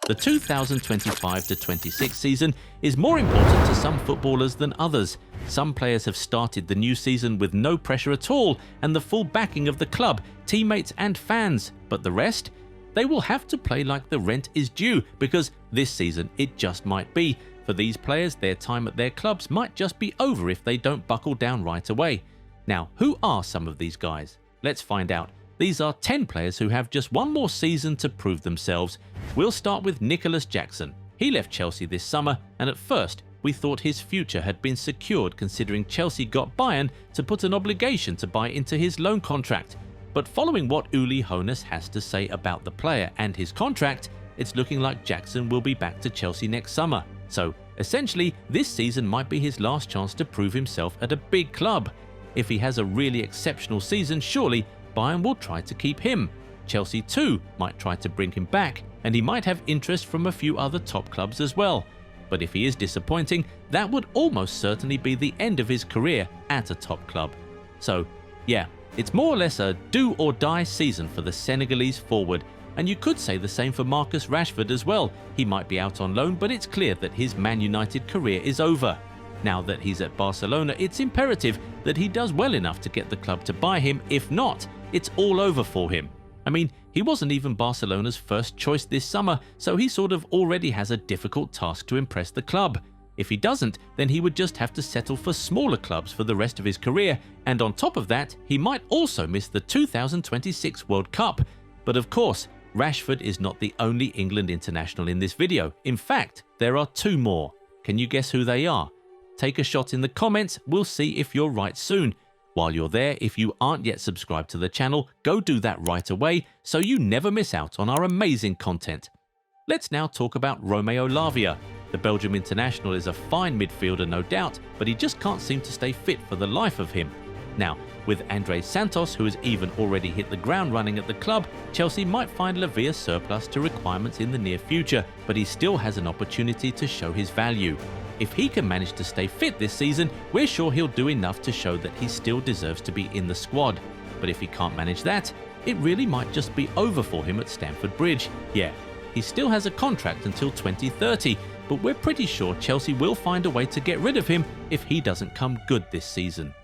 The 2025-26 season is more important to some footballers than others. Some players have started the new season with no pressure at all and the full backing of the club, teammates and fans. But the rest? They will have to play like the rent is due, because this season it just might be. For these players, their time at their clubs might just be over if they don't buckle down right away. Now, who are some of these guys? Let's find out. These are 10 players who have just one more season to prove themselves. We'll start with Nicholas Jackson. He left Chelsea this summer, and at first we thought his future had been secured, considering Chelsea got Bayern to put an obligation to buy into his loan contract. But following what Uli Hoeneß has to say about the player and his contract, it's looking like Jackson will be back to Chelsea next summer. So essentially, this season might be his last chance to prove himself at a big club. If he has a really exceptional season, surely Bayern will try to keep him. Chelsea too might try to bring him back, and he might have interest from a few other top clubs as well. But if he is disappointing, that would almost certainly be the end of his career at a top club. So yeah, it's more or less a do or die season for the Senegalese forward, and you could say the same for Marcus Rashford as well. He might be out on loan, but it's clear that his Man United career is over. Now that he's at Barcelona, it's imperative that he does well enough to get the club to buy him. If not, it's all over for him. I mean, he wasn't even Barcelona's first choice this summer, so he sort of already has a difficult task to impress the club. If he doesn't, then he would just have to settle for smaller clubs for the rest of his career, and on top of that, he might also miss the 2026 World Cup. But of course, Rashford is not the only England international in this video. In fact, there are 2 more. Can you guess who they are? Take a shot in the comments, we'll see if you're right soon. While you're there, if you aren't yet subscribed to the channel, go do that right away so you never miss out on our amazing content. Let's now talk about Romeo Lavia. The Belgium international is a fine midfielder, no doubt, but he just can't seem to stay fit for the life of him. Now, with Andrés Santos, who has even already hit the ground running at the club, Chelsea might find Lavia surplus to requirements in the near future, but he still has an opportunity to show his value. If he can manage to stay fit this season, we're sure he'll do enough to show that he still deserves to be in the squad. But if he can't manage that, it really might just be over for him at Stamford Bridge. Yeah, he still has a contract until 2030, but we're pretty sure Chelsea will find a way to get rid of him if he doesn't come good this season.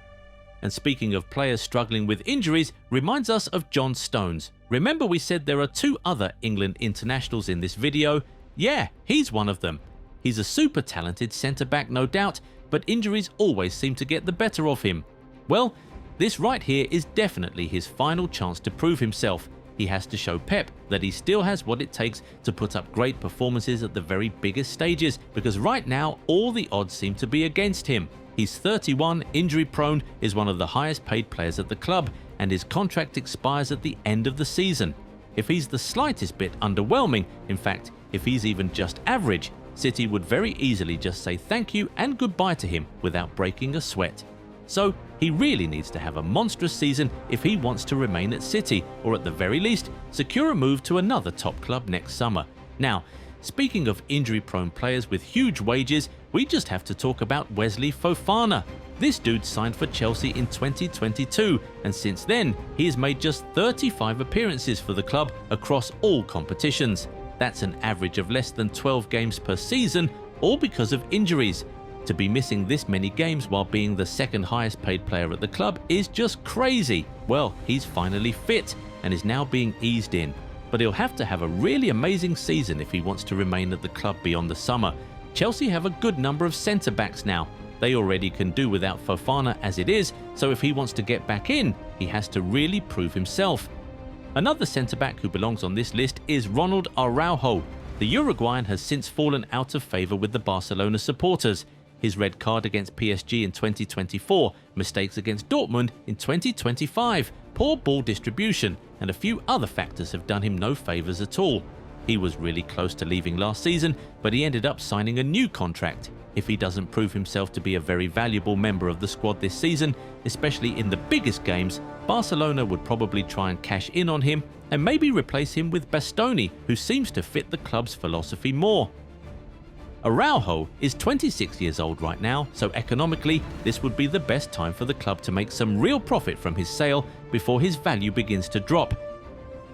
And speaking of players struggling with injuries, reminds us of John Stones. Remember we said there are 2 other England internationals in this video? Yeah, he's one of them. He's a super talented centre-back, no doubt, but injuries always seem to get the better of him. Well, this right here is definitely his final chance to prove himself. He has to show Pep that he still has what it takes to put up great performances at the very biggest stages, because right now all the odds seem to be against him. He's 31, injury-prone, is one of the highest paid players at the club, and his contract expires at the end of the season. If he's the slightest bit underwhelming, in fact, if he's even just average, City would very easily just say thank you and goodbye to him without breaking a sweat. So he really needs to have a monstrous season if he wants to remain at City, or at the very least, secure a move to another top club next summer. Now, speaking of injury-prone players with huge wages, we just have to talk about Wesley Fofana. This dude signed for Chelsea in 2022, and since then, he has made just 35 appearances for the club across all competitions. That's an average of less than 12 games per season, all because of injuries. To be missing this many games while being the 2nd highest paid player at the club is just crazy. Well, he's finally fit and is now being eased in. But he'll have to have a really amazing season if he wants to remain at the club beyond the summer. Chelsea have a good number of centre-backs now. They already can do without Fofana as it is, so if he wants to get back in, he has to really prove himself. Another centre-back who belongs on this list is Ronald Araujo. The Uruguayan has since fallen out of favour with the Barcelona supporters. His red card against PSG in 2024, mistakes against Dortmund in 2025, poor ball distribution, and a few other factors have done him no favours at all. He was really close to leaving last season, but he ended up signing a new contract. If he doesn't prove himself to be a very valuable member of the squad this season, especially in the biggest games, Barcelona would probably try and cash in on him and maybe replace him with Bastoni, who seems to fit the club's philosophy more. Araujo is 26 years old right now, so economically this would be the best time for the club to make some real profit from his sale before his value begins to drop.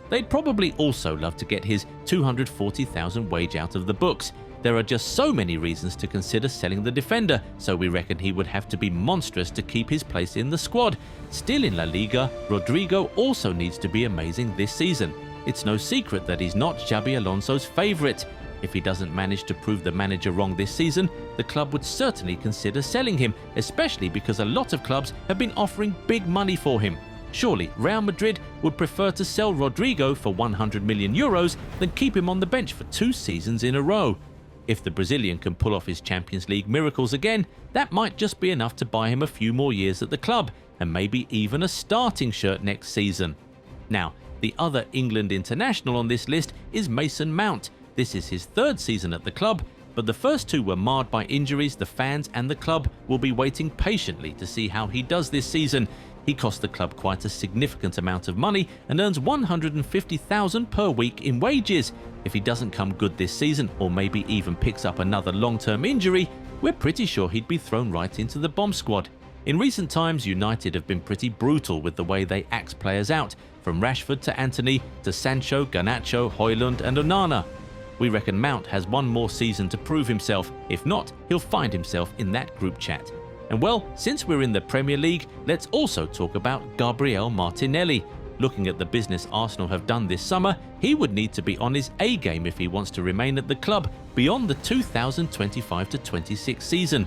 They'd probably also love to get his $240,000 wage out of the books. There are just so many reasons to consider selling the defender, so we reckon he would have to be monstrous to keep his place in the squad. Still in La Liga, Rodrigo also needs to be amazing this season. It's no secret that he's not Xabi Alonso's favourite. If he doesn't manage to prove the manager wrong this season, the club would certainly consider selling him, especially because a lot of clubs have been offering big money for him. Surely Real Madrid would prefer to sell Rodrigo for €100 million than keep him on the bench for 2 seasons in a row. If the Brazilian can pull off his Champions League miracles again, that might just be enough to buy him a few more years at the club, and maybe even a starting shirt next season. Now, the other England international on this list is Mason Mount. This is his 3rd season at the club, but the first 2 were marred by injuries. The fans and the club will be waiting patiently to see how he does this season. He cost the club quite a significant amount of money and earns $150,000 per week in wages. If he doesn't come good this season, or maybe even picks up another long-term injury, we're pretty sure he'd be thrown right into the bomb squad. In recent times, United have been pretty brutal with the way they axe players out, from Rashford to Antony to Sancho, Garnacho, Højlund and Onana. We reckon Mount has one more season to prove himself. If not, he'll find himself in that group chat. And well, since we're in the Premier League, let's also talk about Gabriel Martinelli. Looking at the business Arsenal have done this summer, he would need to be on his A game if he wants to remain at the club beyond the 2025-26 season.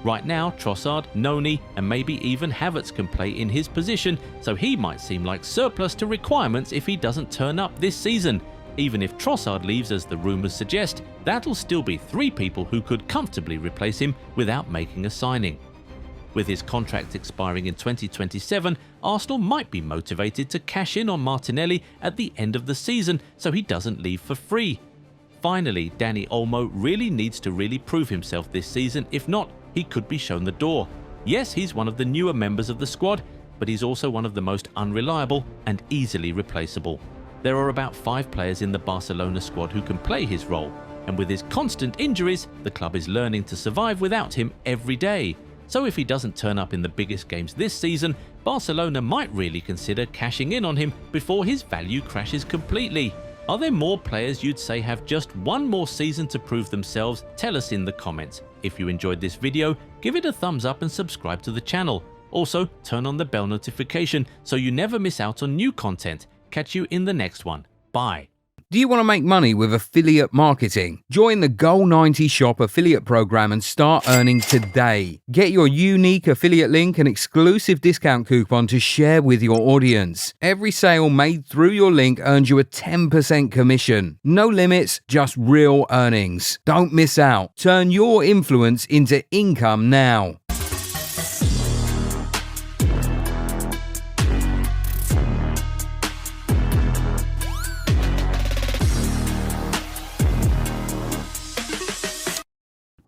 Right now, Trossard, Noni and maybe even Havertz can play in his position, so he might seem like surplus to requirements if he doesn't turn up this season. Even if Trossard leaves, as the rumours suggest, that'll still be 3 people who could comfortably replace him without making a signing. With his contract expiring in 2027, Arsenal might be motivated to cash in on Martinelli at the end of the season so he doesn't leave for free. Finally, Dani Olmo really needs to prove himself this season. If not, he could be shown the door. Yes, he's one of the newer members of the squad, but he's also one of the most unreliable and easily replaceable. There are about 5 players in the Barcelona squad who can play his role, and with his constant injuries, the club is learning to survive without him every day. So if he doesn't turn up in the biggest games this season, Barcelona might really consider cashing in on him before his value crashes completely. Are there more players you'd say have just one more season to prove themselves? Tell us in the comments. If you enjoyed this video, give it a thumbs up and subscribe to the channel. Also, turn on the bell notification so you never miss out on new content. Catch you in the next one. Bye. Do you want to make money with affiliate marketing? Join the Goal90 Shop affiliate program and start earning today. Get your unique affiliate link and exclusive discount coupon to share with your audience. Every sale made through your link earns you a 10% commission. No limits, just real earnings. Don't miss out. Turn your influence into income now.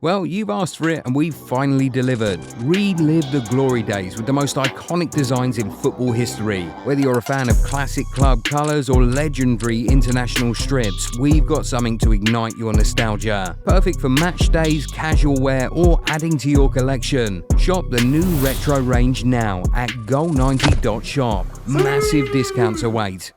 Well, you've asked for it and we've finally delivered. Relive the glory days with the most iconic designs in football history. Whether you're a fan of classic club colours or legendary international strips, we've got something to ignite your nostalgia. Perfect for match days, casual wear or adding to your collection. Shop the new retro range now at goal90.shop. Massive discounts await.